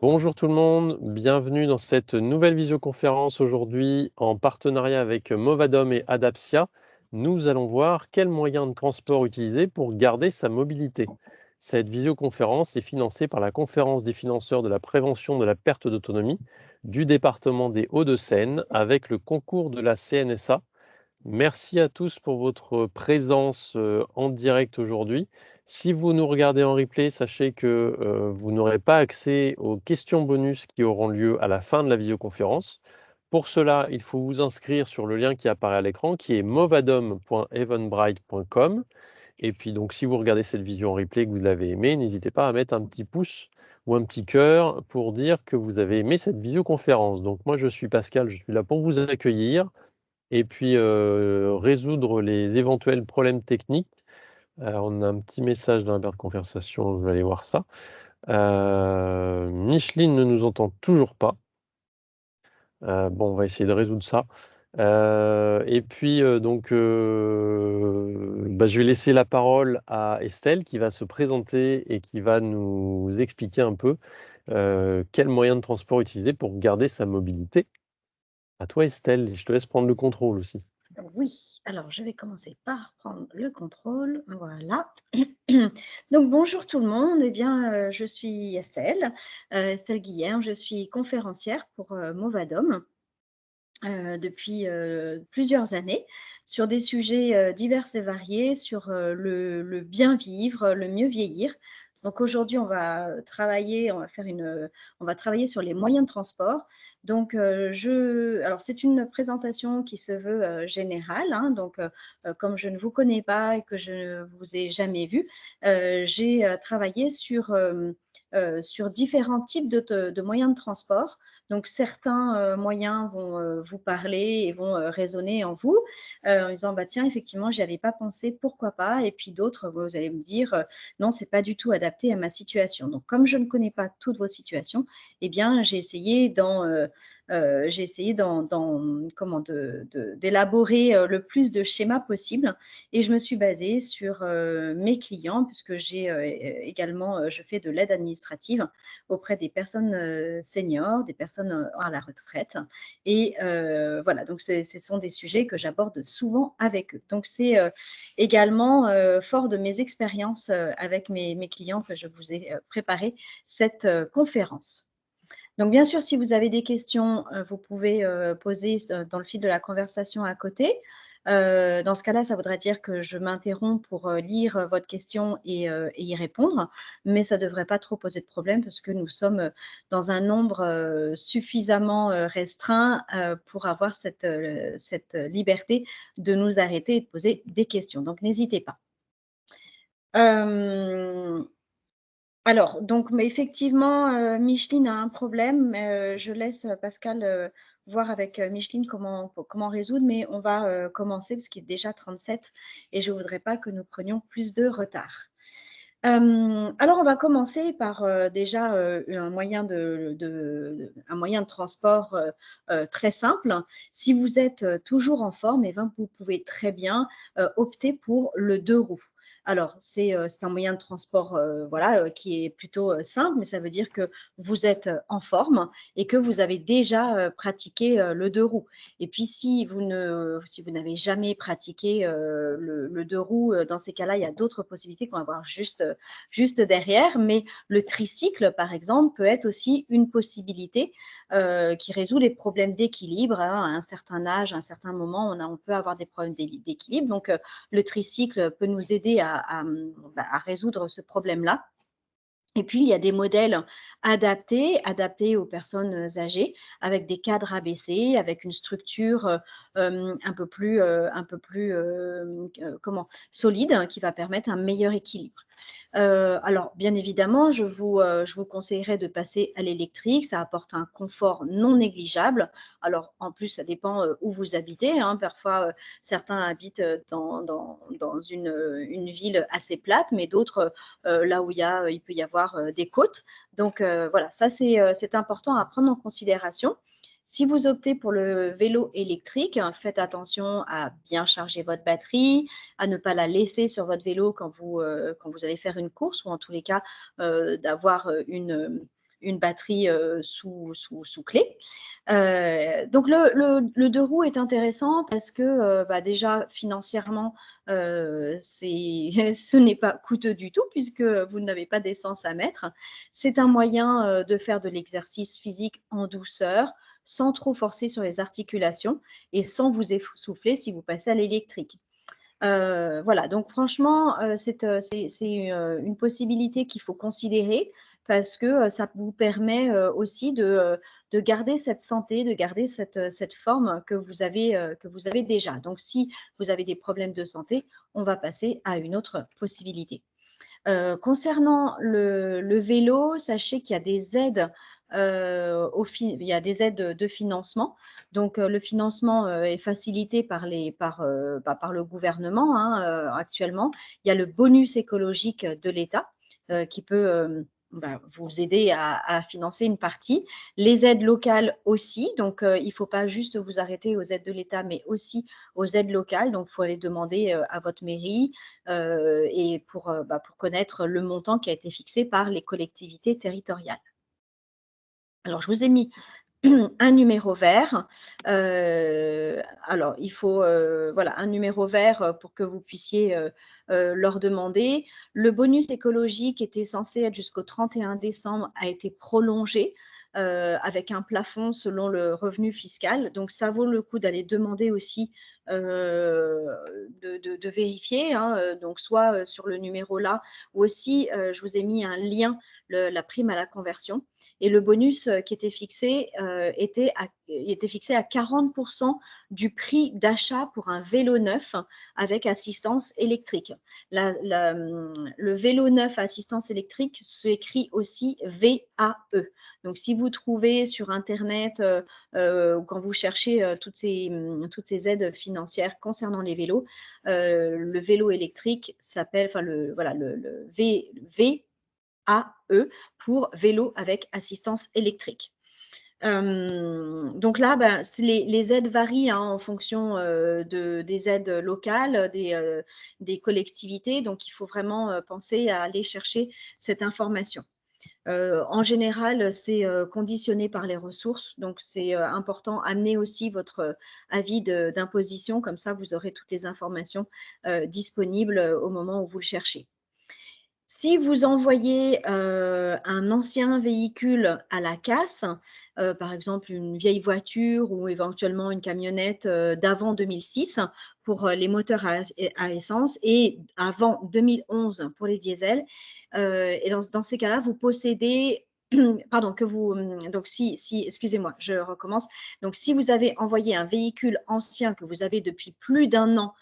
Bonjour tout le monde, bienvenue dans cette nouvelle visioconférence aujourd'hui en partenariat avec Movadom et Adapsia. Nous allons voir quels moyens de transport utiliser pour garder sa mobilité. Cette visioconférence est financée par la Conférence des financeurs de la prévention de la perte d'autonomie du département des Hauts-de-Seine avec le concours de la CNSA. Merci à tous pour votre présence en direct aujourd'hui. Si vous nous regardez en replay, sachez que vous n'aurez pas accès aux questions bonus qui auront lieu à la fin de la vidéoconférence. Pour cela, il faut vous inscrire sur le lien qui apparaît à l'écran, qui est movadom.eventbrite.com. Et puis donc, si vous regardez cette vidéo en replay et que vous l'avez aimée, n'hésitez pas à mettre un petit pouce ou un petit cœur pour dire que vous avez aimé cette vidéoconférence. Donc moi, je suis Pascal, je suis là pour vous accueillir et puis résoudre les éventuels problèmes techniques. On a un petit message dans la barre de conversation, vous allez voir ça. Micheline ne nous entend toujours pas. Bon, on va essayer de résoudre ça. Et puis, je vais laisser la parole à Estelle qui va se présenter et qui va nous expliquer un peu quels moyens de transport utiliser pour garder sa mobilité. À toi, Estelle, et je te laisse prendre le contrôle aussi. Oui, alors je vais commencer par prendre le contrôle. Voilà. Donc bonjour tout le monde. Eh bien, je suis Estelle, Estelle Guillerme. Je suis conférencière pour Movadom depuis plusieurs années sur des sujets divers et variés, sur le bien vivre, le mieux vieillir. Donc aujourd'hui, on va travailler sur les moyens de transport. Donc alors c'est une présentation qui se veut générale. Hein, donc comme je ne vous connais pas et que je ne vous ai jamais vu, j'ai travaillé sur différents types de moyens de transport. Donc, certains moyens vont vous parler et vont résonner en vous en disant, bah, tiens, effectivement, j'y avais pas pensé, pourquoi pas? Et puis d'autres, vous allez me dire, non, c'est pas du tout adapté à ma situation. Donc, comme je ne connais pas toutes vos situations, eh bien, j'ai essayé d'élaborer le plus de schémas possible. Et je me suis basée sur mes clients, puisque je fais de l'aide administrative auprès des personnes seniors, des personnes à la retraite. Et voilà, donc ce sont des sujets que j'aborde souvent avec eux. Donc c'est également fort de mes expériences avec mes clients que je vous ai préparé cette conférence. Donc, bien sûr, si vous avez des questions, vous pouvez poser dans le fil de la conversation à côté. Dans ce cas-là, ça voudrait dire que je m'interromps pour lire votre question et y répondre, mais ça ne devrait pas trop poser de problème parce que nous sommes dans un nombre suffisamment restreint pour avoir cette liberté de nous arrêter et de poser des questions. Donc, n'hésitez pas. Alors, donc, mais effectivement, Micheline a un problème. Je laisse Pascal voir avec Micheline comment résoudre, mais on va commencer parce qu'il est déjà 37 et je ne voudrais pas que nous prenions plus de retard. Alors, on va commencer par déjà un moyen un moyen de transport très simple. Si vous êtes toujours en forme, eh bien, vous pouvez très bien opter pour le deux roues. Alors, c'est un moyen de transport voilà, qui est plutôt simple, mais ça veut dire que vous êtes en forme et que vous avez déjà pratiqué le deux roues. Et puis, si vous n'avez jamais pratiqué le deux roues, dans ces cas-là, il y a d'autres possibilités qu'on va voir juste derrière. Mais le tricycle, par exemple, peut être aussi une possibilité qui résout les problèmes d'équilibre. Hein. À un certain âge, à un certain moment, on peut avoir des problèmes d'équilibre. Donc, le tricycle peut nous aider à résoudre ce problème-là. Et puis, il y a des modèles adaptés aux personnes âgées, avec des cadres abaissés, avec une structure un peu plus solide, hein, qui va permettre un meilleur équilibre. Alors, bien évidemment, je vous conseillerais de passer à l'électrique. Ça apporte un confort non négligeable. Alors, en plus, ça dépend où vous habitez. Hein. Parfois, certains habitent dans une ville assez plate, mais d'autres, là où il peut y avoir des côtes. Donc, voilà, ça, c'est important à prendre en considération. Si vous optez pour le vélo électrique, faites attention à bien charger votre batterie, à ne pas la laisser sur votre vélo quand vous allez faire une course, ou en tous les cas d'avoir une batterie sous clé. Donc le deux roues est intéressant parce que déjà financièrement, ce n'est pas coûteux du tout puisque vous n'avez pas d'essence à mettre. C'est un moyen de faire de l'exercice physique en douceur, sans trop forcer sur les articulations et sans vous essouffler si vous passez à l'électrique. Voilà, donc franchement, c'est une possibilité qu'il faut considérer parce que ça vous permet aussi de garder cette santé, de garder cette forme que vous avez déjà. Donc, si vous avez des problèmes de santé, on va passer à une autre possibilité. Concernant le vélo, sachez qu'il y a des aides, il y a des aides de financement. Donc, le financement est facilité par le gouvernement actuellement. Il y a le bonus écologique de l'État qui peut vous aider à financer une partie. Les aides locales aussi. Donc, il ne faut pas juste vous arrêter aux aides de l'État, mais aussi aux aides locales. Donc, il faut aller demander à votre mairie et pour connaître le montant qui a été fixé par les collectivités territoriales. Alors, je vous ai mis un numéro vert. Alors, il faut un numéro vert pour que vous puissiez leur demander. Le bonus écologique était censé être jusqu'au 31 décembre, a été prolongé avec un plafond selon le revenu fiscal. Donc, ça vaut le coup d'aller demander aussi de vérifier, donc soit sur le numéro là, ou aussi je vous ai mis un lien, la prime à la conversion. Et le bonus qui était fixé était fixé à 40% du prix d'achat pour un vélo neuf avec assistance électrique. Le vélo neuf à assistance électrique s'écrit aussi VAE. Donc, si vous trouvez sur Internet, quand vous cherchez toutes ces aides financières concernant les vélos, le vélo électrique s'appelle, le VAE pour vélo avec assistance électrique. Donc là, les aides varient en fonction des aides locales, des collectivités. Donc, il faut vraiment penser à aller chercher cette information. En général, c'est conditionné par les ressources. Donc, c'est important. Amenez aussi votre avis d'imposition. Comme ça, vous aurez toutes les informations disponibles au moment où vous le cherchez. Si vous envoyez un ancien véhicule à la casse, par exemple une vieille voiture ou éventuellement une camionnette d'avant 2006 pour les moteurs à essence et avant 2011 pour les diesels, et dans ces cas-là, vous possédez pardon, donc excusez-moi, je recommence. Donc, si vous avez envoyé un véhicule ancien que vous avez depuis plus d'1 an,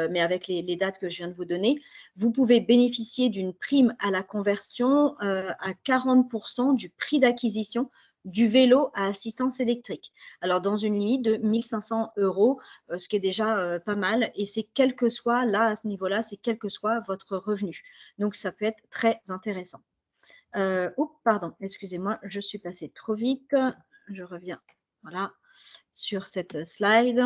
mais avec les dates que je viens de vous donner, vous pouvez bénéficier d'une prime à la conversion à 40% du prix d'acquisition du vélo à assistance électrique. Alors, dans une limite de 1 500 €, ce qui est déjà pas mal. Et c'est quel que soit, là, à ce niveau-là, c'est quel que soit votre revenu. Donc, ça peut être très intéressant. Pardon, excusez-moi, je suis passée trop vite. Je reviens, voilà, sur cette slide.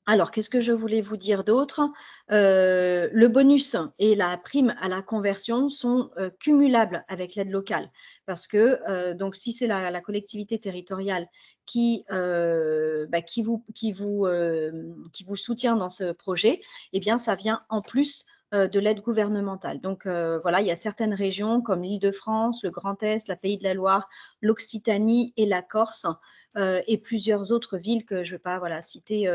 Alors, qu'est-ce que je voulais vous dire d'autre? Le bonus et la prime à la conversion sont cumulables avec l'aide locale parce que donc si c'est la collectivité territoriale qui vous soutient dans ce projet, eh bien, ça vient en plus de l'aide gouvernementale. Donc, voilà, il y a certaines régions comme l'Île-de-France, le Grand Est, la Pays de la Loire, l'Occitanie et la Corse et plusieurs autres villes que je ne vais pas citer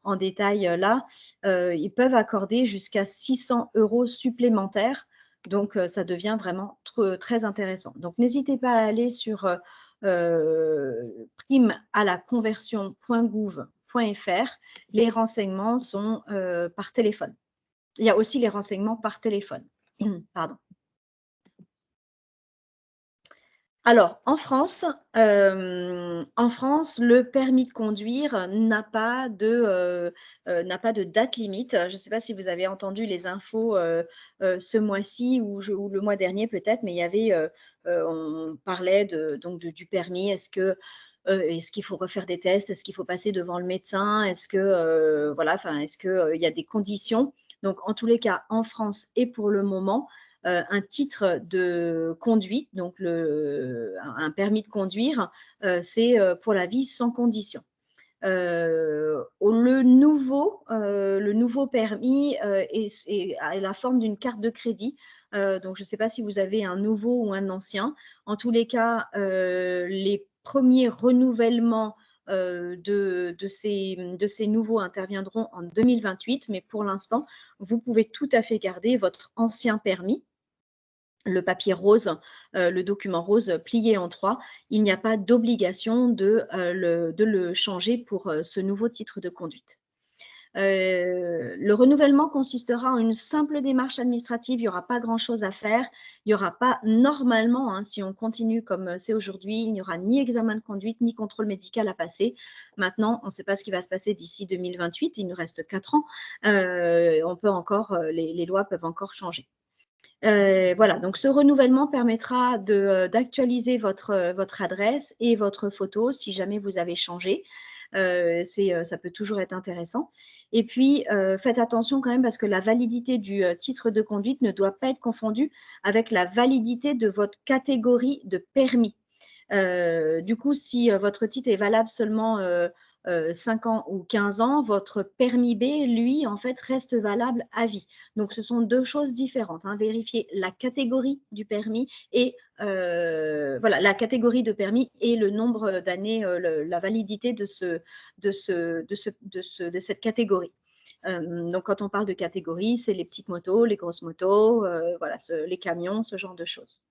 en détail là, ils peuvent accorder jusqu'à 600 € supplémentaires. Donc, ça devient vraiment très intéressant. Donc, n'hésitez pas à aller sur prime à la conversion.gouv.fr. Les renseignements sont par téléphone. Il y a aussi les renseignements par téléphone. Pardon. Alors, en France, le permis de conduire n'a pas de date limite. Je ne sais pas si vous avez entendu les infos ce mois-ci ou le mois dernier peut-être, mais il y avait, on parlait du permis. Est-ce qu'il faut refaire des tests? Est-ce qu'il faut passer devant le médecin? Est-ce qu'il y a des conditions? Donc, en tous les cas, en France et pour le moment, un titre de conduite, donc un permis de conduire, c'est pour la vie sans condition. Le nouveau permis a la forme d'une carte de crédit. Donc, je ne sais pas si vous avez un nouveau ou un ancien. En tous les cas, les premiers renouvellements de ces nouveaux interviendront en 2028, mais pour l'instant, vous pouvez tout à fait garder votre ancien permis, le papier rose, le document rose plié en 3. Il n'y a pas d'obligation de le changer pour ce nouveau titre de conduite. Le renouvellement consistera en une simple démarche administrative. Il n'y aura pas grand-chose à faire. Il n'y aura pas, normalement, si on continue comme c'est aujourd'hui, il n'y aura ni examen de conduite, ni contrôle médical à passer. Maintenant, on ne sait pas ce qui va se passer d'ici 2028. Il nous reste 4 ans. On peut encore, les lois peuvent encore changer. Voilà, donc ce renouvellement permettra d'actualiser votre adresse et votre photo si jamais vous avez changé. Ça peut toujours être intéressant. Et puis, faites attention quand même parce que la validité du titre de conduite ne doit pas être confondue avec la validité de votre catégorie de permis. Du coup, si votre titre est valable seulement 5 ans ou 15 ans, votre permis B, lui, en fait, reste valable à vie. Donc, ce sont deux choses différentes. Vérifiez la catégorie du permis et voilà, la catégorie de permis et le nombre d'années, la validité de cette catégorie. Donc, quand on parle de catégorie, c'est les petites motos, les grosses motos, voilà, les camions, ce genre de choses.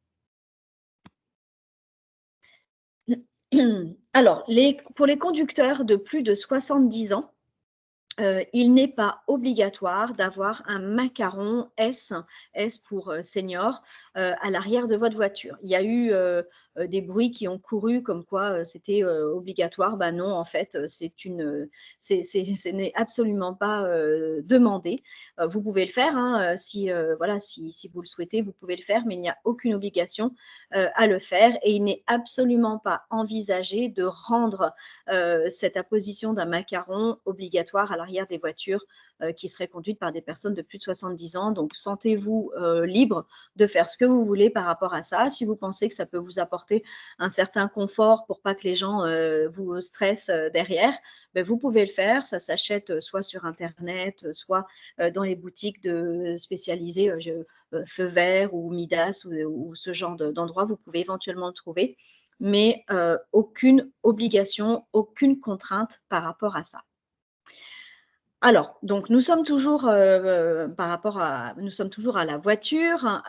Alors, pour les conducteurs de plus de 70 ans, il n'est pas obligatoire d'avoir un macaron S pour senior, à l'arrière de votre voiture. Il y a eu des bruits qui ont couru comme quoi c'était obligatoire. Ben non, en fait, ce n'est absolument pas demandé. Vous pouvez le faire, si vous le souhaitez, vous pouvez le faire, mais il n'y a aucune obligation à le faire et il n'est absolument pas envisagé de rendre cette apposition d'un macaron obligatoire à l'arrière des voitures qui seraient conduites par des personnes de plus de 70 ans. Donc, sentez-vous libre de faire ce que vous voulez par rapport à ça. Si vous pensez que ça peut vous apporter un certain confort pour pas que les gens vous stressent derrière, ben, vous pouvez le faire. Ça s'achète soit sur Internet, soit dans les boutiques spécialisées Feu Vert ou Midas ou ce genre d'endroits. Vous pouvez éventuellement le trouver, mais aucune obligation, aucune contrainte par rapport à ça. Alors, donc nous sommes toujours nous sommes toujours à la voiture.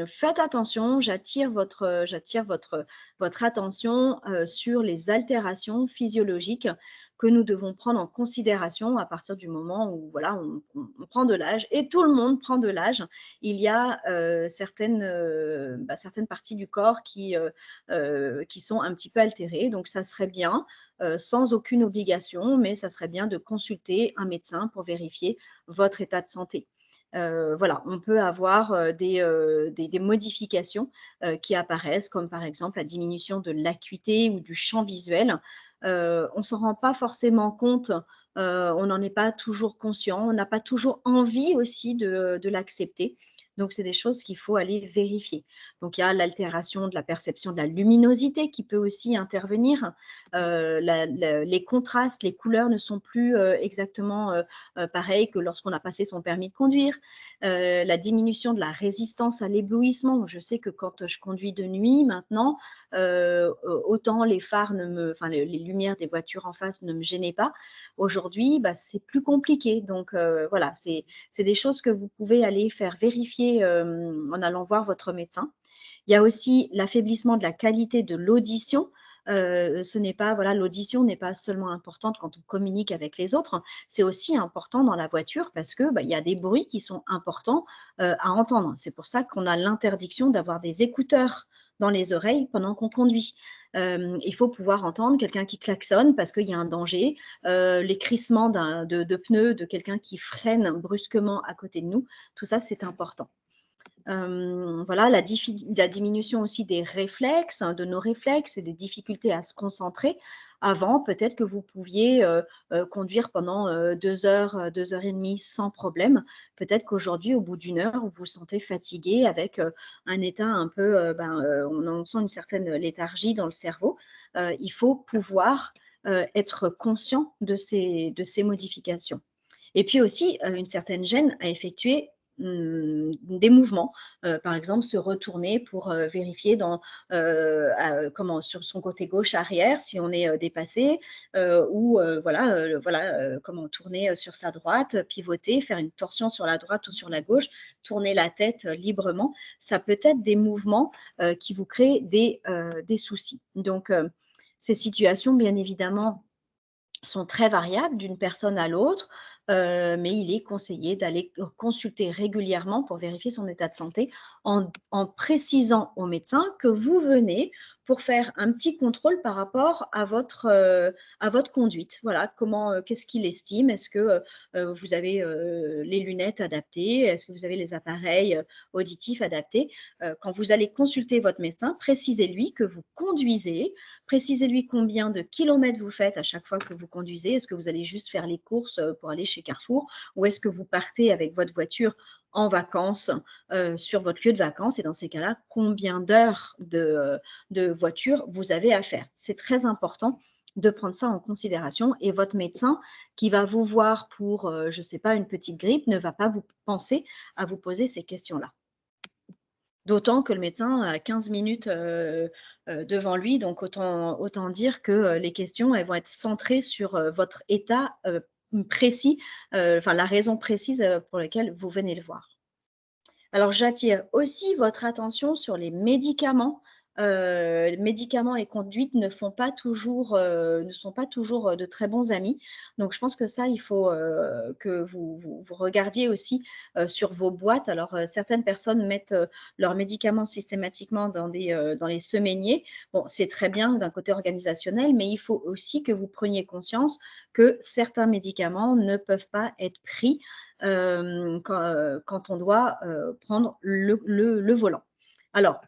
Faites attention, j'attire votre attention sur les altérations physiologiques que nous devons prendre en considération à partir du moment où voilà, on prend de l'âge et tout le monde prend de l'âge. Il y a certaines parties du corps qui sont un petit peu altérées, donc ça serait bien. Sans aucune obligation, mais ça serait bien de consulter un médecin pour vérifier votre état de santé. Voilà, on peut avoir des modifications qui apparaissent, comme par exemple la diminution de l'acuité ou du champ visuel. On ne s'en rend pas forcément compte, on n'en est pas toujours conscient, on n'a pas toujours envie aussi de l'accepter. Donc, c'est des choses qu'il faut aller vérifier. Donc, il y a l'altération de la perception de la luminosité qui peut aussi intervenir. Les contrastes, les couleurs ne sont plus exactement pareilles que lorsqu'on a passé son permis de conduire. La diminution de la résistance à l'éblouissement. Je sais que quand je conduis de nuit maintenant, autant les phares les lumières des voitures en face ne me gênaient pas. Aujourd'hui, c'est plus compliqué. Donc, voilà, c'est des choses que vous pouvez aller faire vérifier en allant voir votre médecin. Il y a aussi l'affaiblissement de la qualité de l'audition. L'audition n'est pas seulement importante quand on communique avec les autres, c'est aussi important dans la voiture parce que il y a des bruits qui sont importants à entendre. C'est pour ça qu'on a l'interdiction d'avoir des écouteurs dans les oreilles pendant qu'on conduit. Il faut pouvoir entendre quelqu'un qui klaxonne parce qu'il y a un danger, les crissements de pneus de quelqu'un qui freine brusquement à côté de nous. Tout ça, c'est important. Voilà, la diminution aussi des réflexes, de nos réflexes et des difficultés à se concentrer. Avant, peut-être que vous pouviez conduire pendant 2 heures, 2 heures et demie sans problème. Peut-être qu'aujourd'hui, au bout d'une heure, vous vous sentez fatigué avec un état un peu, on sent une certaine léthargie dans le cerveau. Il faut pouvoir être conscient de ces modifications. Et puis aussi, une certaine gêne à effectuer des mouvements, par exemple se retourner pour vérifier sur son côté gauche arrière si on est dépassé, ou comment tourner sur sa droite, pivoter, faire une torsion sur la droite ou sur la gauche, tourner la tête librement. Ça peut être des mouvements qui vous créent des soucis. Donc, ces situations, bien évidemment, sont très variables d'une personne à l'autre, mais il est conseillé d'aller consulter régulièrement pour vérifier son état de santé en précisant au médecin que vous venez pour faire un petit contrôle par rapport à votre conduite. Voilà, qu'est-ce qu'il estime? Est-ce que vous avez les lunettes adaptées? Est-ce que vous avez les appareils auditifs adaptés? Quand vous allez consulter votre médecin, précisez-lui que vous conduisez. Précisez-lui combien de kilomètres vous faites à chaque fois que vous conduisez. Est-ce que vous allez juste faire les courses pour aller chez Carrefour, ou est-ce que vous partez avec votre voiture en vacances sur votre lieu de vacances? Et dans ces cas-là, combien d'heures de voiture vous avez à faire? C'est très important de prendre ça en considération, et votre médecin qui va vous voir pour, je ne sais pas, une petite grippe, ne va pas vous penser à vous poser ces questions-là. D'autant que le médecin a 15 minutes devant lui, donc autant dire que les questions, elles vont être centrées sur votre état précis, la raison précise pour laquelle vous venez le voir. Alors, j'attire aussi votre attention sur les médicaments. Médicaments et conduite ne sont pas toujours de très bons amis. Donc, je pense que ça, il faut que vous regardiez aussi sur vos boîtes. Alors, certaines personnes mettent leurs médicaments systématiquement dans les semainiers. Bon, c'est très bien d'un côté organisationnel, mais il faut aussi que vous preniez conscience que certains médicaments ne peuvent pas être pris quand on doit prendre le volant. Alors,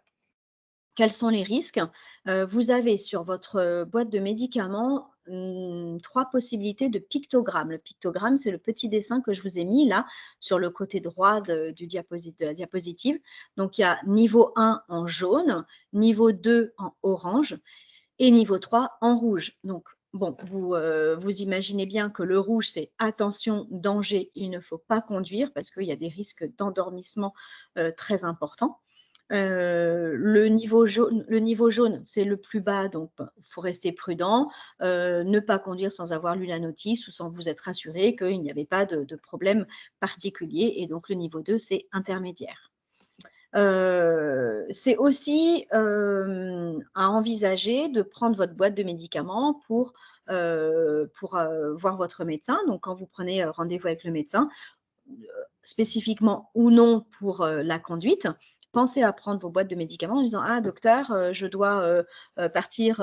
quels sont les risques? Vous avez sur votre boîte de médicaments 3 possibilités de pictogrammes. Le pictogramme, c'est le petit dessin que je vous ai mis là sur le côté droit de la diapositive. Donc, il y a niveau 1 en jaune, niveau 2 en orange et niveau 3 en rouge. Donc, bon, vous imaginez bien que le rouge, c'est attention, danger, il ne faut pas conduire parce qu'il y a des risques d'endormissement très importants. Le niveau jaune, c'est le plus bas, donc il faut rester prudent, ne pas conduire sans avoir lu la notice ou sans vous être assuré qu'il n'y avait pas de problème particulier. Et donc, le niveau 2, c'est intermédiaire. C'est aussi à envisager de prendre votre boîte de médicaments pour voir votre médecin. Donc, quand vous prenez rendez-vous avec le médecin, spécifiquement ou non pour la conduite, pensez à prendre vos boîtes de médicaments en disant: ah docteur, je dois partir,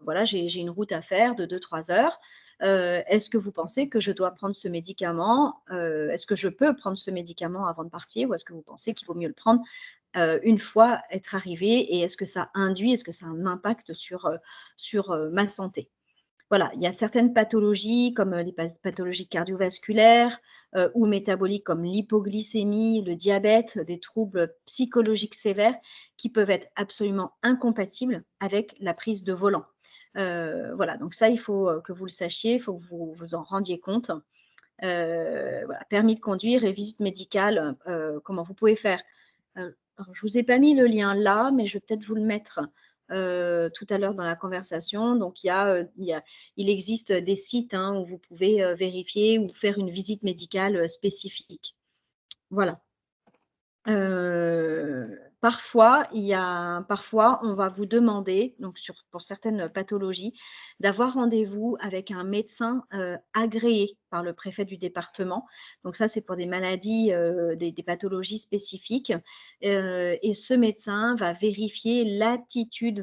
voilà, j'ai une route à faire de 2-3 heures. Est-ce que vous pensez que je dois prendre ce médicament? Est-ce que je peux prendre ce médicament avant de partir, ou est-ce que vous pensez qu'il vaut mieux le prendre une fois être arrivé, et est-ce que ça a un impact sur ma santé? Voilà, il y a certaines pathologies comme les pathologies cardiovasculaires ou métaboliques comme l'hypoglycémie, le diabète, des troubles psychologiques sévères qui peuvent être absolument incompatibles avec la prise de volant. Voilà, donc ça, il faut que vous le sachiez, il faut que vous vous en rendiez compte. Voilà, permis de conduire et visite médicale, comment vous pouvez faire. Alors, je ne vous ai pas mis le lien là, mais je vais peut-être vous le mettre tout à l'heure dans la conversation. Donc, il existe des sites où vous pouvez vérifier ou faire une visite médicale spécifique. Voilà. Parfois, on va vous demander, donc pour certaines pathologies, d'avoir rendez-vous avec un médecin agréé par le préfet du département. Donc ça, c'est pour des maladies, des pathologies spécifiques. Et ce médecin va vérifier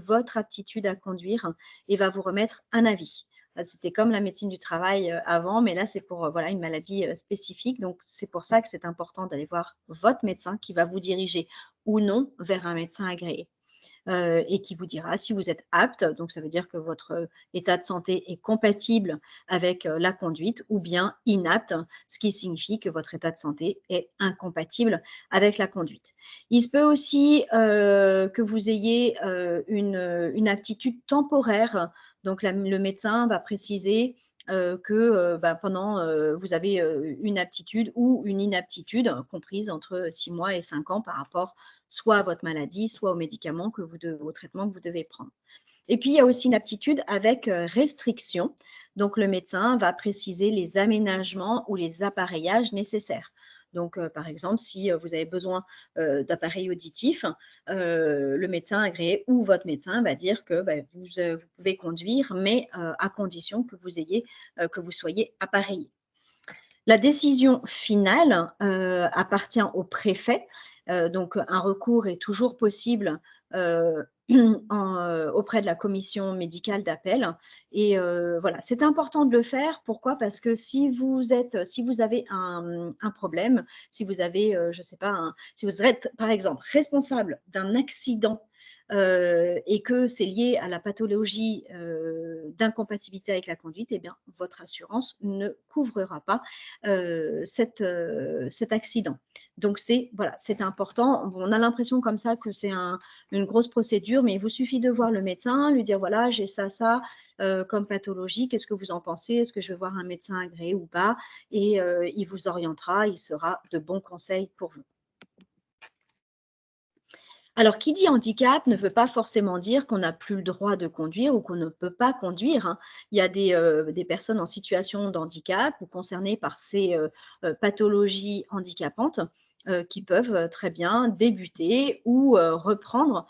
votre aptitude à conduire, et va vous remettre un avis. C'était comme la médecine du travail avant, mais là, c'est pour voilà, une maladie spécifique. Donc, c'est pour ça que c'est important d'aller voir votre médecin qui va vous diriger ou non vers un médecin agréé. et qui vous dira si vous êtes apte, donc ça veut dire que votre état de santé est compatible avec la conduite, ou bien inapte, ce qui signifie que votre état de santé est incompatible avec la conduite. Il se peut aussi que vous ayez une aptitude temporaire, donc le médecin va préciser que pendant vous avez une aptitude ou une inaptitude comprise entre 6 mois et 5 ans par rapport soit à votre maladie, soit aux médicaments au traitement que vous devez prendre. Et puis, il y a aussi une aptitude avec restriction. Donc, le médecin va préciser les aménagements ou les appareillages nécessaires. Donc, par exemple, si vous avez besoin d'appareils auditifs, le médecin agréé ou votre médecin va dire que vous pouvez conduire, mais à condition que vous soyez appareillé. La décision finale appartient au préfet. Donc, un recours est toujours possible auprès de la commission médicale d'appel. Et voilà, c'est important de le faire. Pourquoi? Parce que si vous avez un problème, si vous avez, je ne sais pas, si vous êtes, par exemple, responsable d'un accident et que c'est lié à la pathologie d'incompatibilité avec la conduite, eh bien, votre assurance ne couvrira pas cet accident. Donc, c'est important. On a l'impression comme ça que c'est une grosse procédure, mais il vous suffit de voir le médecin, lui dire, voilà, j'ai ça comme pathologie, qu'est-ce que vous en pensez? Est-ce que je vais voir un médecin agréé ou pas? Et il vous orientera, il sera de bons conseils pour vous. Alors, qui dit handicap ne veut pas forcément dire qu'on n'a plus le droit de conduire ou qu'on ne peut pas conduire, hein. Il y a des personnes en situation de handicap ou concernées par ces pathologies handicapantes qui peuvent très bien débuter ou reprendre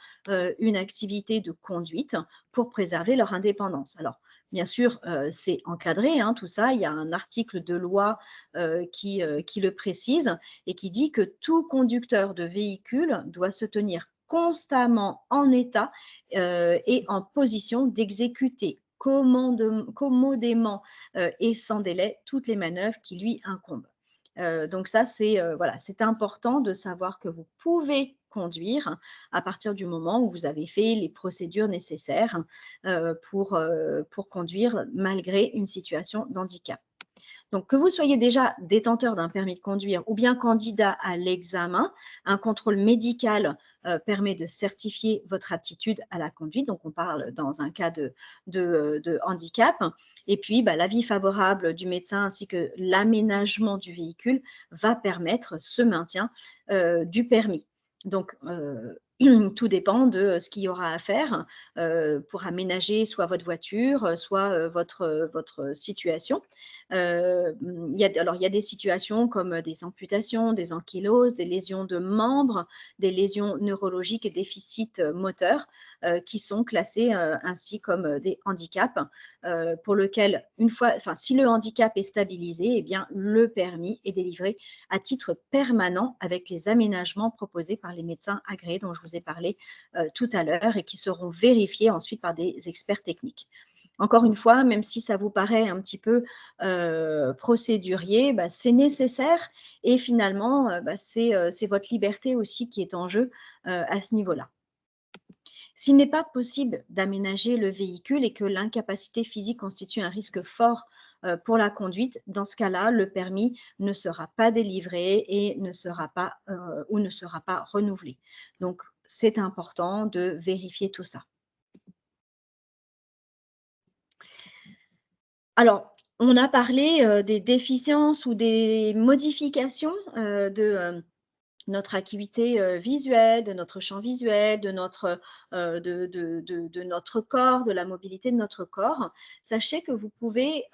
une activité de conduite pour préserver leur indépendance. Alors, bien sûr, c'est encadré, hein, tout ça. Il y a un article de loi qui le précise et qui dit que tout conducteur de véhicule doit se tenir constamment en état et en position d'exécuter commodément et sans délai toutes les manœuvres qui lui incombent. Donc ça, c'est important de savoir que vous pouvez conduire à partir du moment où vous avez fait les procédures nécessaires pour conduire malgré une situation d'handicap. Donc, que vous soyez déjà détenteur d'un permis de conduire ou bien candidat à l'examen, un contrôle médical permet de certifier votre aptitude à la conduite. Donc, on parle dans un cas de handicap. Et puis, l'avis favorable du médecin ainsi que l'aménagement du véhicule va permettre ce maintien du permis. Donc, tout dépend de ce qu'il y aura à faire pour aménager soit votre voiture, soit votre situation. Il y a des situations comme des amputations, des ankyloses, des lésions de membres, des lésions neurologiques et déficits moteurs qui sont classés ainsi comme des handicaps pour lequel, si le handicap est stabilisé, eh bien, le permis est délivré à titre permanent avec les aménagements proposés par les médecins agréés dont je vous ai parlé tout à l'heure et qui seront vérifiés ensuite par des experts techniques. Encore une fois, même si ça vous paraît un petit peu procédurier, c'est nécessaire et finalement, c'est votre liberté aussi qui est en jeu à ce niveau-là. S'il n'est pas possible d'aménager le véhicule et que l'incapacité physique constitue un risque fort pour la conduite, dans ce cas-là, le permis ne sera pas délivré et ne sera pas renouvelé. Donc, c'est important de vérifier tout ça. Alors, on a parlé des déficiences ou des modifications de notre acuité visuelle, de notre champ visuel, de notre corps, de la mobilité de notre corps. Sachez que vous pouvez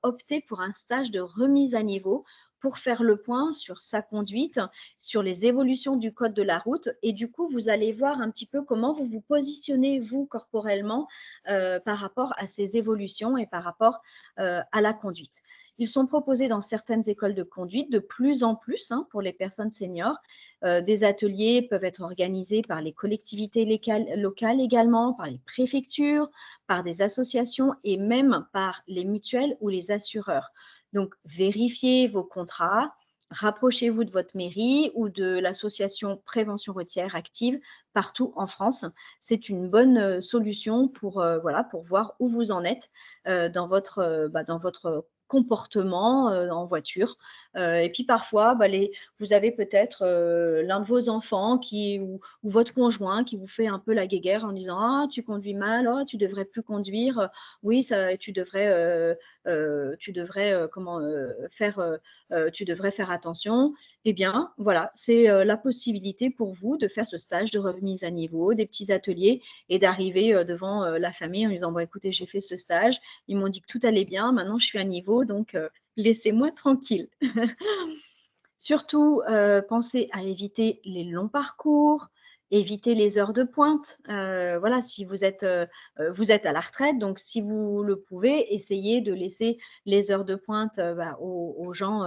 opter pour un stage de remise à niveau pour faire le point sur sa conduite, sur les évolutions du code de la route. Et du coup, vous allez voir un petit peu comment vous vous positionnez, vous, corporellement, par rapport à ces évolutions et par rapport à la conduite. Ils sont proposés dans certaines écoles de conduite de plus en plus pour les personnes seniors. Des ateliers peuvent être organisés par les collectivités locales également, par les préfectures, par des associations et même par les mutuelles ou les assureurs. Donc, vérifiez vos contrats, rapprochez-vous de votre mairie ou de l'association Prévention routière active partout en France. C'est une bonne solution pour, voilà, pour voir où vous en êtes dans votre comportement en voiture. Et puis parfois, vous avez peut-être l'un de vos enfants ou votre conjoint qui vous fait un peu la guéguerre en disant «Ah, tu conduis mal, oh, tu devrais plus conduire, oui, ça, tu devrais tu devrais faire attention». Eh bien, voilà, c'est la possibilité pour vous de faire ce stage de remise à niveau, des petits ateliers et d'arriver devant la famille en disant, bon, écoutez, j'ai fait ce stage, ils m'ont dit que tout allait bien, maintenant je suis à niveau, donc laissez-moi tranquille. Surtout, pensez à éviter les longs parcours, éviter les heures de pointe. Voilà, si vous êtes à la retraite, donc si vous le pouvez, essayez de laisser les heures de pointe aux gens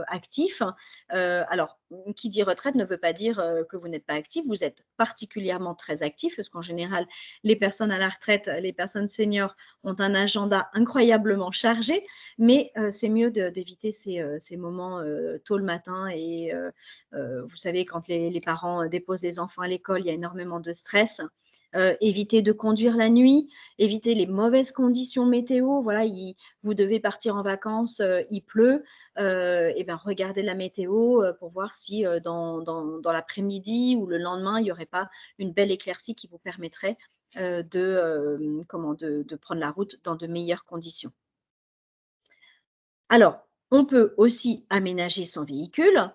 actifs. Alors, qui dit retraite ne veut pas dire que vous n'êtes pas actif. Vous êtes particulièrement très actif, parce qu'en général, les personnes à la retraite, les personnes seniors ont un agenda incroyablement chargé, mais c'est mieux d'éviter ces moments tôt le matin. Et vous savez, quand les parents déposent les enfants à l'école, il y a énormément de stress. Éviter de conduire la nuit, éviter les mauvaises conditions météo. Voilà, vous devez partir en vacances, il pleut. Et ben, regardez la météo pour voir si dans l'après-midi ou le lendemain, il n'y aurait pas une belle éclaircie qui vous permettrait de prendre la route dans de meilleures conditions. Alors, on peut aussi aménager son véhicule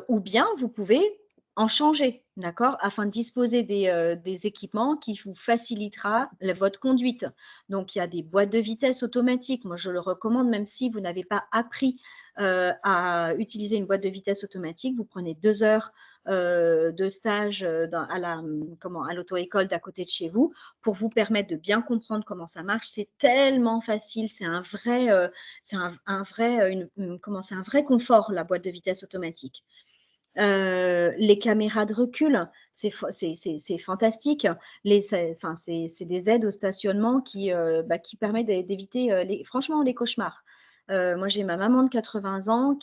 ou bien vous pouvez en changer, d'accord, afin de disposer des équipements qui vous facilitera votre conduite. Donc, il y a des boîtes de vitesse automatiques. Moi, je le recommande, même si vous n'avez pas appris à utiliser une boîte de vitesse automatique. Vous prenez 2 heures de stage à l'auto-école d'à côté de chez vous pour vous permettre de bien comprendre comment ça marche. C'est tellement facile, c'est un vrai c'est un vrai confort, la boîte de vitesse automatique. Les caméras de recul, c'est fantastique. C'est des aides au stationnement qui permettent d'éviter franchement les cauchemars. Moi, j'ai ma maman de 80 ans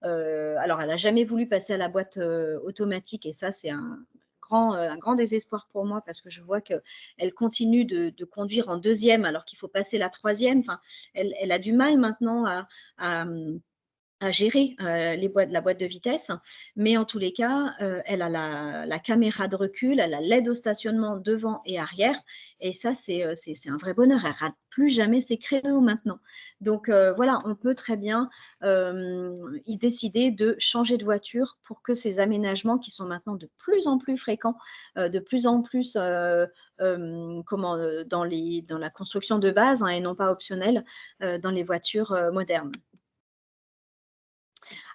alors elle n'a jamais voulu passer à la boîte automatique, et ça, c'est un grand désespoir pour moi, parce que je vois qu'elle continue de conduire en deuxième alors qu'il faut passer la troisième. Enfin, elle a du mal maintenant à, à gérer la boîte de vitesse. Mais en tous les cas, elle a la caméra de recul, elle a l'aide au stationnement devant et arrière. Et ça, c'est un vrai bonheur. Elle ne rate plus jamais ses créneaux maintenant. Donc voilà, on peut très bien y décider de changer de voiture pour que ces aménagements, qui sont maintenant de plus en plus fréquents, de plus en plus dans la construction de base, et non pas optionnelle, dans les voitures modernes.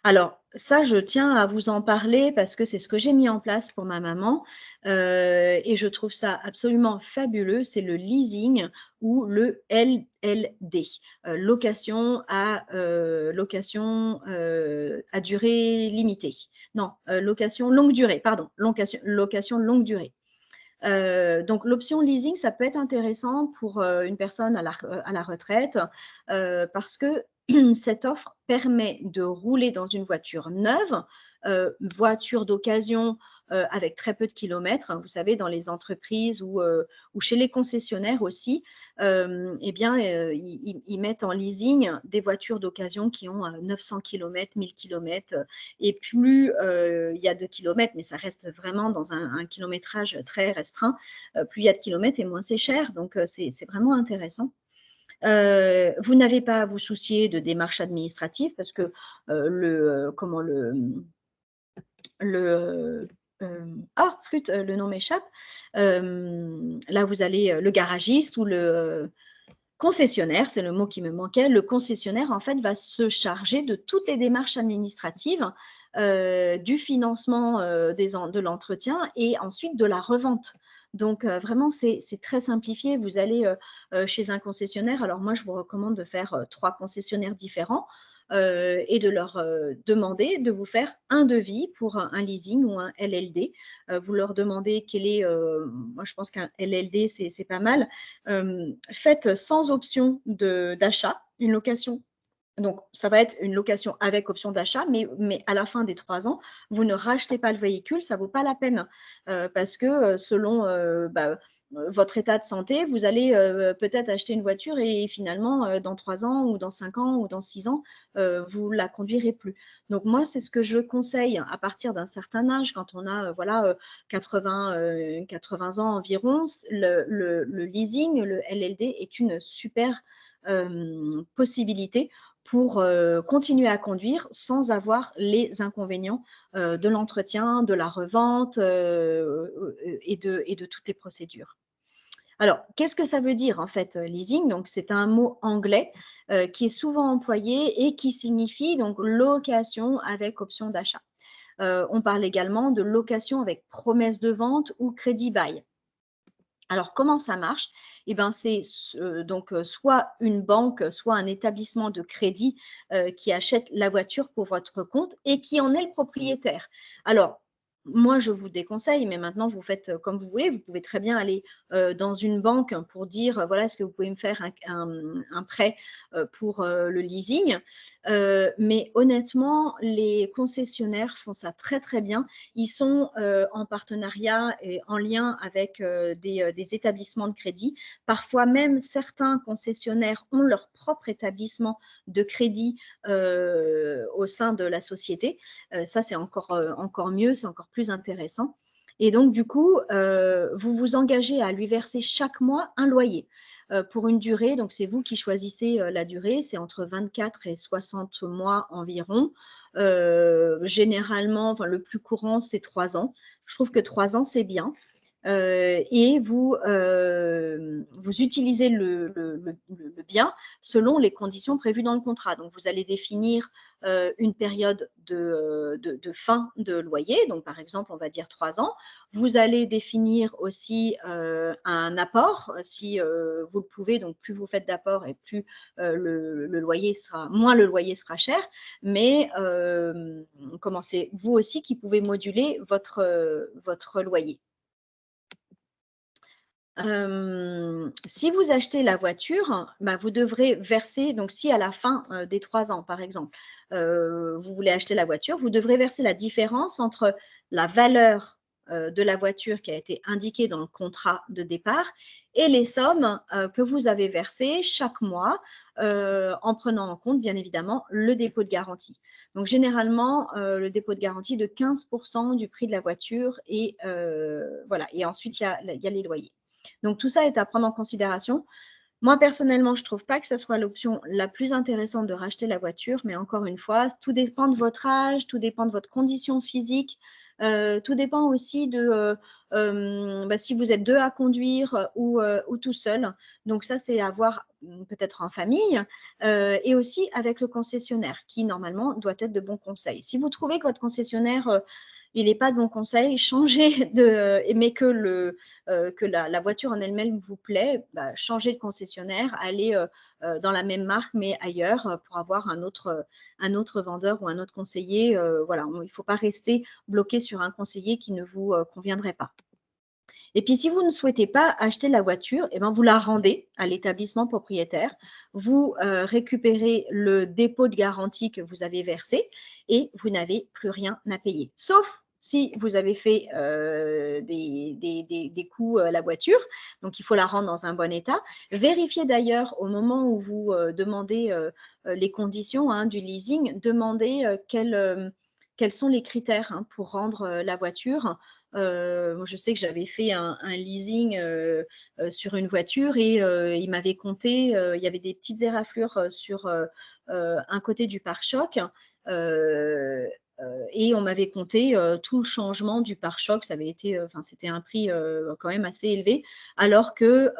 Alors ça, je tiens à vous en parler parce que c'est ce que j'ai mis en place pour ma maman et je trouve ça absolument fabuleux. C'est le leasing ou le LLD, location à durée limitée. Non, location longue durée, pardon, location longue durée. Donc l'option leasing, ça peut être intéressant pour une personne à la retraite parce que cette offre permet de rouler dans une voiture neuve, voiture d'occasion avec très peu de kilomètres. Vous savez, dans les entreprises ou chez les concessionnaires aussi, ils mettent en leasing des voitures d'occasion qui ont 900 km, 1000 km. Et plus il y a de kilomètres, mais ça reste vraiment dans un kilométrage très restreint, plus il y a de kilomètres et moins c'est cher. Donc, c'est vraiment intéressant. Vous n'avez pas à vous soucier de démarches administratives parce que flûte, le nom m'échappe. Là, vous allez, le garagiste ou le concessionnaire, c'est le mot qui me manquait. Le concessionnaire, en fait, va se charger de toutes les démarches administratives, du financement de l'entretien et ensuite de la revente. Donc, vraiment, c'est très simplifié. Vous allez chez un concessionnaire. Alors, moi, je vous recommande de faire 3 concessionnaires différents et de leur demander de vous faire un devis pour un leasing ou un LLD. Vous leur demandez moi, je pense qu'un LLD, c'est pas mal. Faites sans option d'achat, une location Donc, ça va être une location avec option d'achat, mais à la fin des 3 ans, vous ne rachetez pas le véhicule, ça ne vaut pas la peine parce que selon votre état de santé, vous allez peut-être acheter une voiture et finalement, dans 3 ans ou dans 5 ans ou dans 6 ans, vous ne la conduirez plus. Donc, moi, c'est ce que je conseille à partir d'un certain âge, quand on a 80 ans environ, le leasing, le LLD est une super possibilité pour continuer à conduire sans avoir les inconvénients de l'entretien, de la revente et de toutes les procédures. Alors, qu'est-ce que ça veut dire en fait leasing? Donc, c'est un mot anglais qui est souvent employé et qui signifie donc location avec option d'achat. On parle également de location avec promesse de vente ou crédit bail. Alors, comment ça marche? Eh ben, c'est donc soit une banque, soit un établissement de crédit qui achète la voiture pour votre compte et qui en est le propriétaire. Alors, moi, je vous déconseille, mais maintenant, vous faites comme vous voulez. Vous pouvez très bien aller dans une banque pour dire, voilà, est-ce que vous pouvez me faire un prêt pour le leasing? Mais honnêtement, les concessionnaires font ça très, très bien. Ils sont en partenariat et en lien avec des établissements de crédit. Parfois même, certains concessionnaires ont leur propre établissement de crédit au sein de la société. Ça, c'est encore mieux, c'est encore plus intéressant. Et donc, du coup, vous vous engagez à lui verser chaque mois un loyer pour une durée. Donc, c'est vous qui choisissez la durée. C'est entre 24 et 60 mois environ. Généralement, enfin, le plus courant, c'est 3 ans. Je trouve que 3 ans, c'est bien. Et vous utilisez le bien selon les conditions prévues dans le contrat. Donc, vous allez définir une période de fin de loyer. Donc, par exemple, on va dire 3 ans. Vous allez définir aussi un apport, si vous le pouvez. Donc, plus vous faites d'apport et plus moins le loyer sera cher. Mais c'est vous aussi qui pouvez moduler votre loyer. Si vous achetez la voiture, vous devrez verser, donc si à la fin des 3 ans, par exemple, vous voulez acheter la voiture, vous devrez verser la différence entre la valeur de la voiture qui a été indiquée dans le contrat de départ et les sommes que vous avez versées chaque mois en prenant en compte, bien évidemment, le dépôt de garantie. Donc, généralement, le dépôt de garantie de 15% du prix de la voiture et voilà. Et ensuite, il y a les loyers. Donc, tout ça est à prendre en considération. Moi, personnellement, je ne trouve pas que ce soit l'option la plus intéressante de racheter la voiture, mais encore une fois, tout dépend de votre âge, tout dépend de votre condition physique, tout dépend aussi de si vous êtes deux à conduire ou tout seul. Donc, ça, c'est à voir peut-être en famille et aussi avec le concessionnaire qui, normalement, doit être de bons conseils. Si vous trouvez que votre concessionnaire il n'est pas de bon conseil, changez mais que la voiture en elle-même vous plaît, changez de concessionnaire, allez dans la même marque mais ailleurs pour avoir un autre vendeur ou un autre conseiller. Voilà, il ne faut pas rester bloqué sur un conseiller qui ne vous conviendrait pas. Et puis, si vous ne souhaitez pas acheter la voiture, vous la rendez à l'établissement propriétaire. Vous récupérez le dépôt de garantie que vous avez versé et vous n'avez plus rien à payer. Sauf si vous avez fait des coûts à la voiture, donc il faut la rendre dans un bon état. Vérifiez d'ailleurs au moment où vous demandez les conditions du leasing, demandez quels sont les critères pour rendre la voiture. Moi, je sais que j'avais fait un leasing sur une voiture et il m'avait compté, il y avait des petites éraflures sur un côté du pare-choc. Et on m'avait compté tout le changement du pare-choc. Ça avait été, c'était un prix quand même assez élevé. Alors que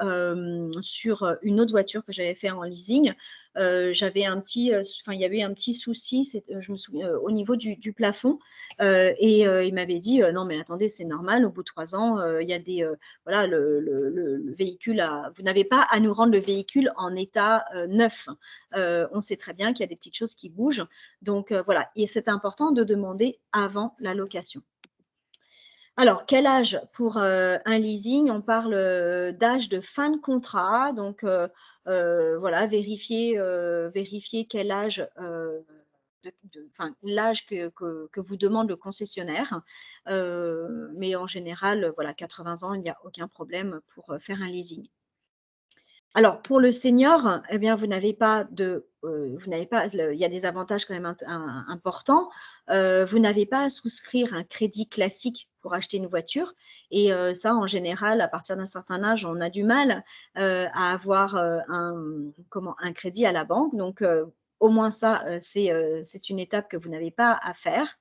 sur une autre voiture que j'avais fait en leasing, j'avais il y avait un petit souci, je me souviens, au niveau du plafond. Et il m'avait dit non, mais attendez, c'est normal. Au bout de 3 ans, il y a voilà, le véhicule vous n'avez pas à nous rendre le véhicule en état neuf. On sait très bien qu'il y a des petites choses qui bougent. Donc voilà, et c'est important de demander avant la location. Alors, quel âge pour un leasing? On parle d'âge de fin de contrat. Donc, voilà, vérifier quel âge, l'âge que vous demande le concessionnaire. Mais en général, voilà, 80 ans, il n'y a aucun problème pour faire un leasing. Alors, pour le senior, eh bien, vous n'avez pas, il y a des avantages quand même importants. Vous n'avez pas à souscrire un crédit classique pour acheter une voiture. Et ça, en général, à partir d'un certain âge, on a du mal à avoir un crédit à la banque. Donc, au moins ça, c'est une étape que vous n'avez pas à faire.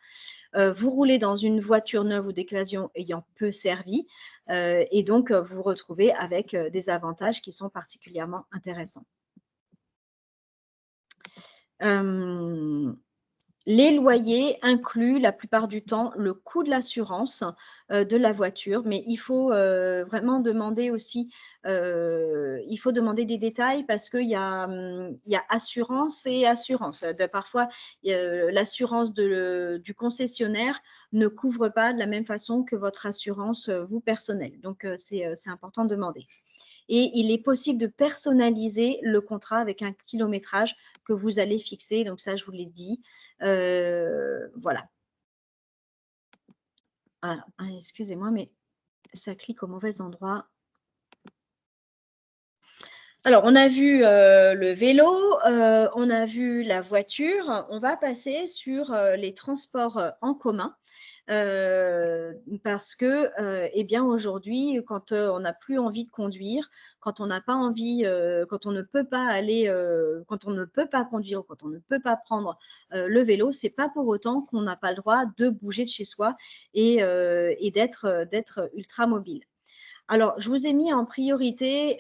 Vous roulez dans une voiture neuve ou d'occasion ayant peu servi et donc vous vous retrouvez avec des avantages qui sont particulièrement intéressants. Les loyers incluent la plupart du temps le coût de l'assurance de la voiture, mais il faut vraiment demander aussi, il faut demander des détails parce qu'il y a assurance et assurance. Parfois, l'assurance du concessionnaire ne couvre pas de la même façon que votre assurance, vous, personnelle. Donc, c'est important de demander. Et il est possible de personnaliser le contrat avec un kilométrage que vous allez fixer. Donc ça, je vous l'ai dit. Voilà. Alors, excusez-moi, mais ça clique au mauvais endroit. Alors, on a vu le vélo, on a vu la voiture. On va passer sur les transports en commun. Parce que, eh bien, aujourd'hui, quand on n'a plus envie de conduire, quand on n'a pas envie, quand on ne peut pas aller, quand on ne peut pas conduire ou quand on ne peut pas prendre le vélo, c'est pas pour autant qu'on n'a pas le droit de bouger de chez soi et d'être ultra mobile. Alors, je vous ai mis en priorité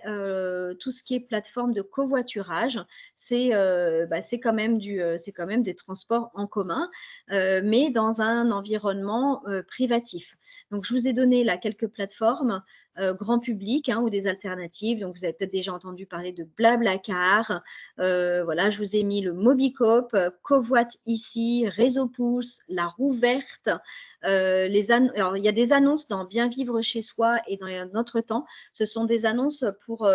tout ce qui est plateforme de covoiturage. C'est quand même des transports en commun, mais dans un environnement privatif. Donc, je vous ai donné là quelques plateformes grand public ou des alternatives. Donc, vous avez peut-être déjà entendu parler de Blablacar. Voilà, je vous ai mis le Mobicop, Covoit ici, Réseau Pouce, La Roue Verte. Alors, il y a des annonces dans Bien vivre chez soi et dans Notre temps. Ce sont des annonces pour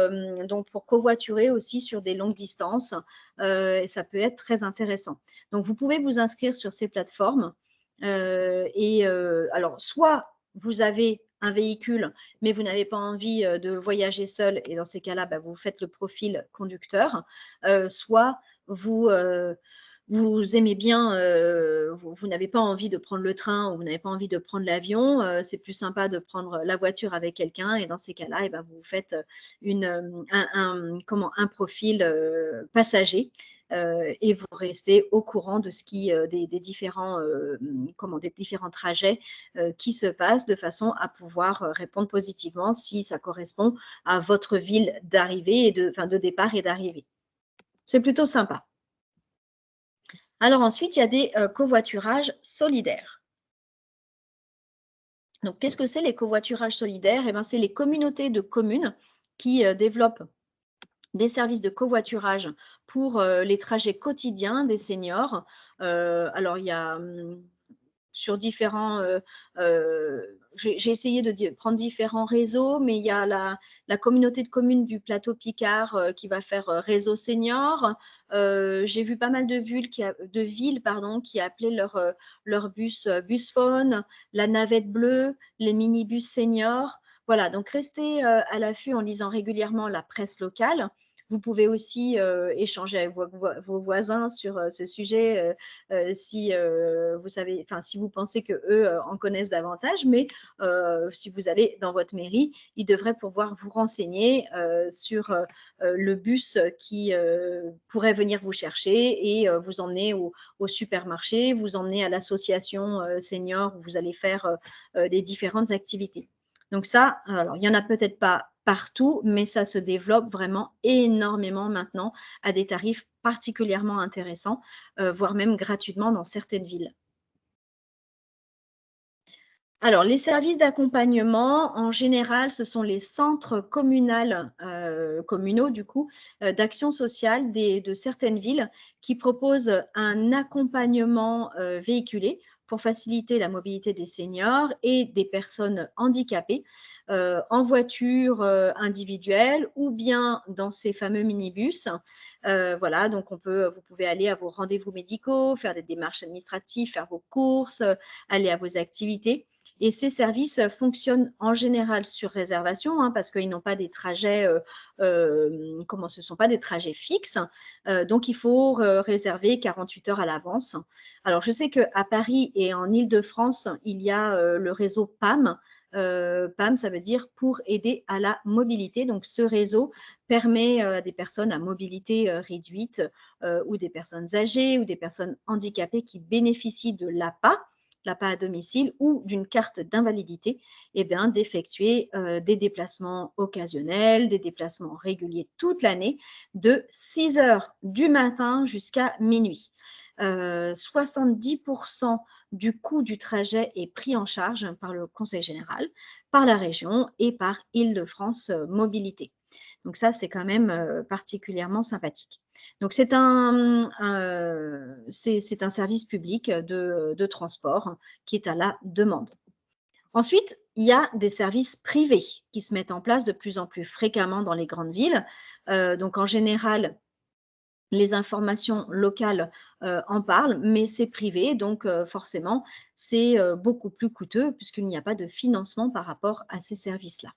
covoiturer aussi sur des longues distances. Et ça peut être très intéressant. Donc, vous pouvez vous inscrire sur ces plateformes. Alors, soit vous avez un véhicule, mais vous n'avez pas envie de voyager seul, et dans ces cas-là, vous faites le profil conducteur, soit vous aimez bien, vous n'avez pas envie de prendre le train ou vous n'avez pas envie de prendre l'avion, c'est plus sympa de prendre la voiture avec quelqu'un et dans ces cas-là, vous faites un profil passager et vous restez au courant de ce qui, des différents trajets qui se passent de façon à pouvoir répondre positivement si ça correspond à votre ville d'arrivée et de départ et d'arrivée. C'est plutôt sympa. Alors ensuite, il y a des covoiturages solidaires. Donc, qu'est-ce que c'est les covoiturages solidaires? C'est les communautés de communes qui développent des services de covoiturage pour les trajets quotidiens des seniors. Alors, il y a sur différents… j'ai essayé de prendre différents réseaux, mais il y a la communauté de communes du plateau Picard qui va faire réseau senior. J'ai vu pas mal de villes qui appelaient leur bus Busphone, la navette bleue, les minibus seniors. Voilà, donc restez à l'affût en lisant régulièrement la presse locale. Vous pouvez aussi échanger avec vos voisins sur ce sujet si vous pensez qu'eux en connaissent davantage, mais si vous allez dans votre mairie, ils devraient pouvoir vous renseigner sur le bus qui pourrait venir vous chercher et vous emmener au supermarché, vous emmener à l'association senior où vous allez faire les différentes activités. Donc ça, alors il n'y en a peut-être pas partout, mais ça se développe vraiment énormément maintenant à des tarifs particulièrement intéressants, voire même gratuitement dans certaines villes. Alors, les services d'accompagnement, en général, ce sont les centres communaux, du coup, d'action sociale de certaines villes qui proposent un accompagnement véhiculé pour faciliter la mobilité des seniors et des personnes handicapées en voiture individuelle ou bien dans ces fameux minibus. Voilà, donc vous pouvez aller à vos rendez-vous médicaux, faire des démarches administratives, faire vos courses, aller à vos activités. Et ces services fonctionnent en général sur réservation, hein, parce qu'ils n'ont pas des trajets, ce ne sont pas des trajets fixes. Donc, il faut réserver 48 heures à l'avance. Alors, je sais qu'à Paris et en Île-de-France, il y a le réseau PAM. PAM, ça veut dire pour aider à la mobilité. Donc, ce réseau permet à des personnes à mobilité réduite ou des personnes âgées ou des personnes handicapées qui bénéficient de l'APA à domicile ou d'une carte d'invalidité, d'effectuer des déplacements occasionnels, des déplacements réguliers toute l'année, de 6 heures du matin jusqu'à minuit. 70% du coût du trajet est pris en charge par le Conseil général, par la région et par Île-de-France Mobilité. Donc ça, c'est quand même particulièrement sympathique. Donc c'est un service public de transport qui est à la demande. Ensuite, il y a des services privés qui se mettent en place de plus en plus fréquemment dans les grandes villes. Donc en général, les informations locales en parlent, mais c'est privé, donc forcément, c'est beaucoup plus coûteux puisqu'il n'y a pas de financement par rapport à ces services-là.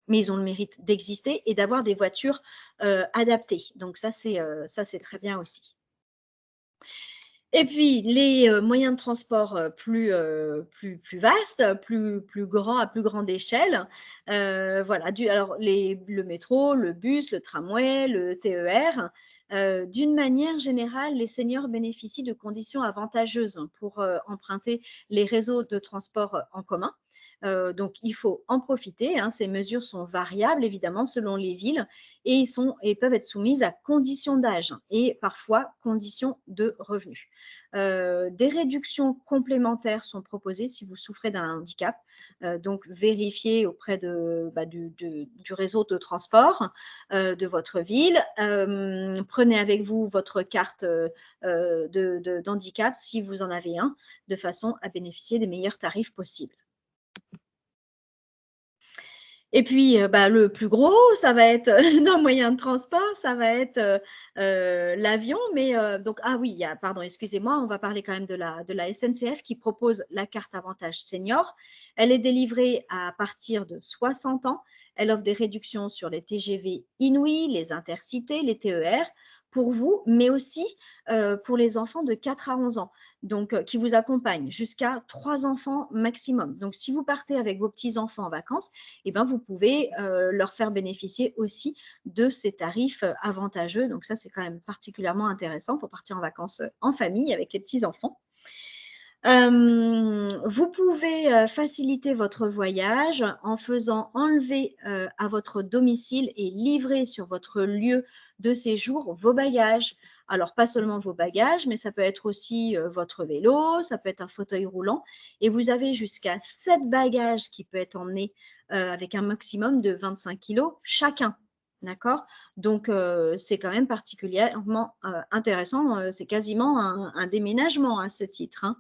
Mais ils ont le mérite d'exister et d'avoir des voitures adaptées. Donc ça, c'est très bien aussi. Et puis, les moyens de transport plus vastes, plus grands, à plus grande échelle. Voilà, alors le métro, le bus, le tramway, le TER. D'une manière générale, les seniors bénéficient de conditions avantageuses pour emprunter les réseaux de transport en commun. Donc, il faut en profiter. Hein. Ces mesures sont variables, évidemment, selon les villes et peuvent être soumises à conditions d'âge et parfois conditions de revenus. Des réductions complémentaires sont proposées si vous souffrez d'un handicap. Donc, vérifiez auprès du réseau de transport de votre ville. Prenez avec vous votre carte d'handicap si vous en avez un, de façon à bénéficier des meilleurs tarifs possibles. Et puis, le plus gros, ça va être nos moyens de transport, ça va être l'avion. Mais pardon, excusez-moi, on va parler quand même de la SNCF qui propose la carte avantage senior. Elle est délivrée à partir de 60 ans. Elle offre des réductions sur les TGV Inouï, les Intercités, les TER pour vous, mais aussi pour les enfants de 4 à 11 ans. Donc, qui vous accompagnent jusqu'à 3 enfants maximum. Donc, si vous partez avec vos petits-enfants en vacances, vous pouvez leur faire bénéficier aussi de ces tarifs avantageux. Donc, ça, c'est quand même particulièrement intéressant pour partir en vacances en famille avec les petits-enfants. Vous pouvez faciliter votre voyage en faisant enlever à votre domicile et livrer sur votre lieu de séjour vos bagages. Alors, pas seulement vos bagages, mais ça peut être aussi votre vélo, ça peut être un fauteuil roulant. Et vous avez jusqu'à 7 bagages qui peuvent être emmenés avec un maximum de 25 kilos chacun. D'accord? Donc, c'est quand même particulièrement intéressant. C'est quasiment un déménagement à ce titre. Hein.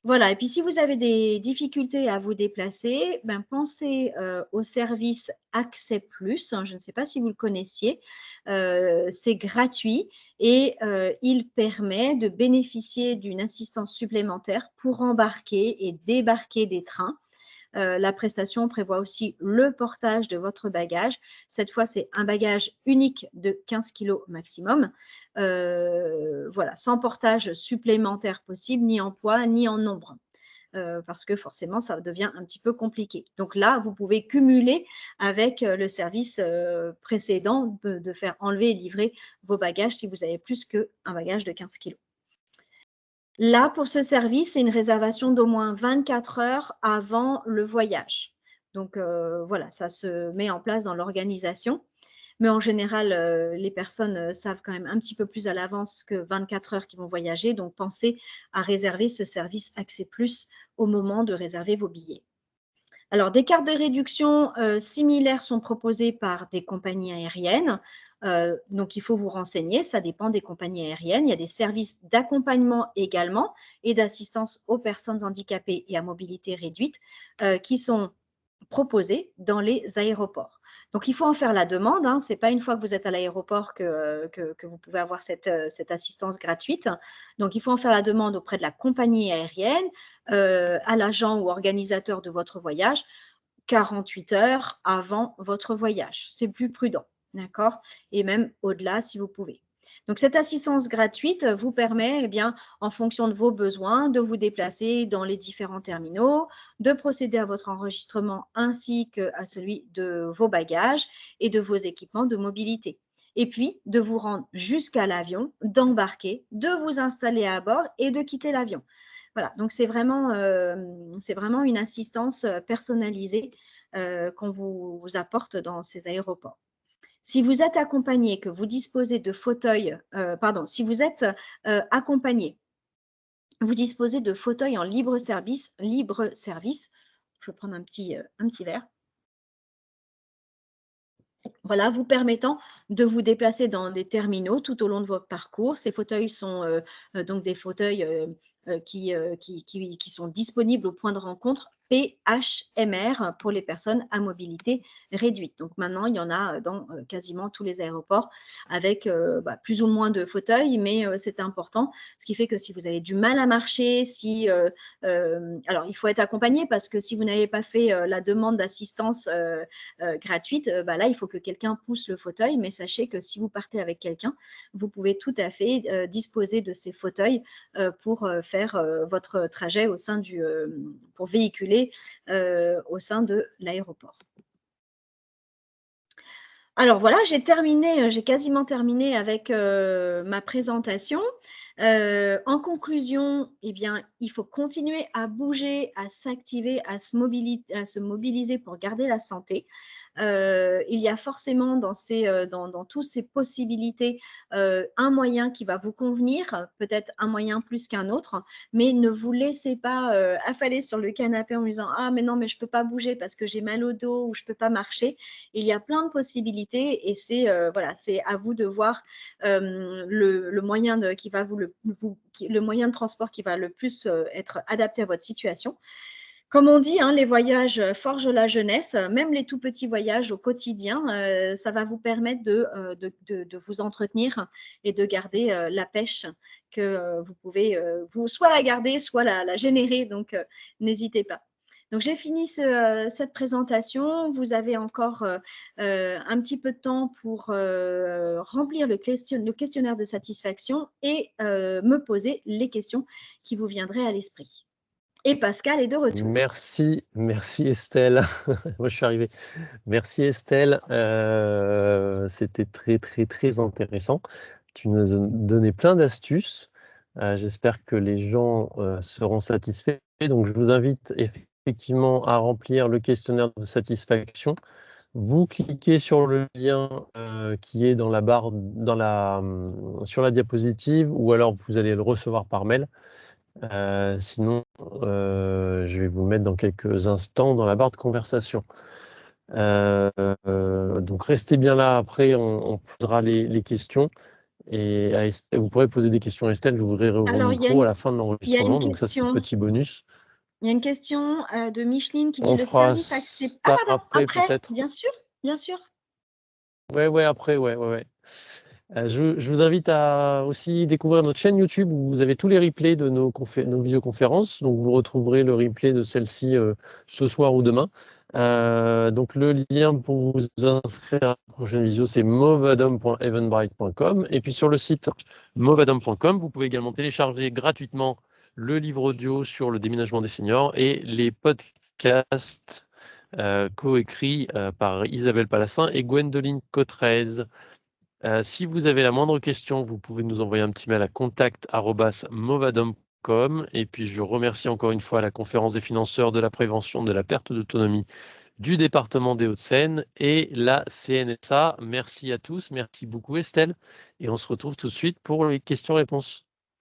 Voilà, et puis si vous avez des difficultés à vous déplacer, pensez au service Accès Plus. Hein, je ne sais pas si vous le connaissiez. C'est gratuit et il permet de bénéficier d'une assistance supplémentaire pour embarquer et débarquer des trains. La prestation prévoit aussi le portage de votre bagage. Cette fois, c'est un bagage unique de 15 kg maximum. Voilà, sans portage supplémentaire possible, ni en poids, ni en nombre. Parce que forcément, ça devient un petit peu compliqué. Donc là, vous pouvez cumuler avec le service précédent de faire enlever et livrer vos bagages si vous avez plus qu'un bagage de 15 kg. Là, pour ce service, c'est une réservation d'au moins 24 heures avant le voyage. Donc, voilà, ça se met en place dans l'organisation. Mais en général, les personnes savent quand même un petit peu plus à l'avance que 24 heures qu'ils vont voyager. Donc, pensez à réserver ce service Accès Plus au moment de réserver vos billets. Alors, des cartes de réduction similaires sont proposées par des compagnies aériennes. Donc, il faut vous renseigner, ça dépend des compagnies aériennes. Il y a des services d'accompagnement également et d'assistance aux personnes handicapées et à mobilité réduite qui sont proposés dans les aéroports. Donc, il faut en faire la demande. Hein. Ce n'est pas une fois que vous êtes à l'aéroport que vous pouvez avoir cette assistance gratuite. Donc, il faut en faire la demande auprès de la compagnie aérienne, à l'agent ou organisateur de votre voyage, 48 heures avant votre voyage. C'est plus prudent, d'accord? Et même au-delà si vous pouvez. Donc, cette assistance gratuite vous permet, eh bien, en fonction de vos besoins, de vous déplacer dans les différents terminaux, de procéder à votre enregistrement ainsi qu'à celui de vos bagages et de vos équipements de mobilité. Et puis, de vous rendre jusqu'à l'avion, d'embarquer, de vous installer à bord et de quitter l'avion. Voilà, donc c'est vraiment une assistance personnalisée qu'on vous apporte dans ces aéroports. Si vous êtes accompagné, que vous disposez de fauteuils, si vous êtes accompagné, vous disposez de fauteuils en libre service. Je vais prendre un petit verre. Voilà, vous permettant de vous déplacer dans des terminaux tout au long de votre parcours. Ces fauteuils sont donc des fauteuils qui sont disponibles au point de rencontre PHMR pour les personnes à mobilité réduite. Donc maintenant, il y en a dans quasiment tous les aéroports avec plus ou moins de fauteuils, mais c'est important. Ce qui fait que si vous avez du mal à marcher, alors il faut être accompagné parce que si vous n'avez pas fait la demande d'assistance gratuite, là, il faut que quelqu'un pousse le fauteuil, mais sachez que si vous partez avec quelqu'un, vous pouvez tout à fait disposer de ces fauteuils pour faire votre trajet pour véhiculer au sein de l'aéroport. Alors voilà, j'ai quasiment terminé avec ma présentation. En conclusion, eh bien, il faut continuer à bouger, à s'activer, à se mobiliser pour garder la santé. Il y a forcément dans toutes ces possibilités un moyen qui va vous convenir, peut-être un moyen plus qu'un autre, mais ne vous laissez pas affaler sur le canapé en vous disant « Ah, mais non, mais je ne peux pas bouger parce que j'ai mal au dos ou je ne peux pas marcher ». Il y a plein de possibilités et c'est à vous de voir le moyen de transport qui va le plus être adapté à votre situation. Comme on dit, hein, les voyages forgent la jeunesse, même les tout petits voyages au quotidien, ça va vous permettre de vous entretenir et de garder la pêche que vous pouvez soit la garder, soit la générer, donc n'hésitez pas. Donc j'ai fini cette présentation, vous avez encore un petit peu de temps pour remplir le questionnaire de satisfaction et me poser les questions qui vous viendraient à l'esprit. Et Pascal est de retour. Merci Estelle. Moi, je suis arrivé. Merci Estelle. C'était très, très, très intéressant. Tu nous as donné plein d'astuces. J'espère que les gens seront satisfaits. Donc, je vous invite effectivement à remplir le questionnaire de satisfaction. Vous cliquez sur le lien qui est dans la barre, sur la diapositive, ou alors vous allez le recevoir par mail. Sinon, je vais vous le mettre dans quelques instants dans la barre de conversation. Donc, restez bien là. Après, on posera les questions. Et vous pourrez poser des questions à Estelle. J'ouvrirai vos micros à la fin de l'enregistrement. Donc, ça, c'est le petit bonus. Il y a une question de Micheline qui dit on le fera service accepte. Ça après peut-être. Bien sûr, bien sûr. Ouais, après, ouais. Je vous invite à aussi découvrir notre chaîne YouTube où vous avez tous les replays de nos visioconférences. Donc, vous retrouverez le replay de celle-ci ce soir ou demain. Donc, le lien pour vous inscrire à la prochaine visio, c'est movadom.eventbrite.com. Et puis, sur le site movadom.com, vous pouvez également télécharger gratuitement le livre audio sur le déménagement des seniors et les podcasts coécrits par Isabelle Palassin et Gwendoline Cotrez. Si vous avez la moindre question, vous pouvez nous envoyer un petit mail à contact@movadom.com. Et puis, je remercie encore une fois la Conférence des financeurs de la prévention de la perte d'autonomie du département des Hauts-de-Seine et la CNSA. Merci à tous. Merci beaucoup, Estelle. Et on se retrouve tout de suite pour les questions-réponses.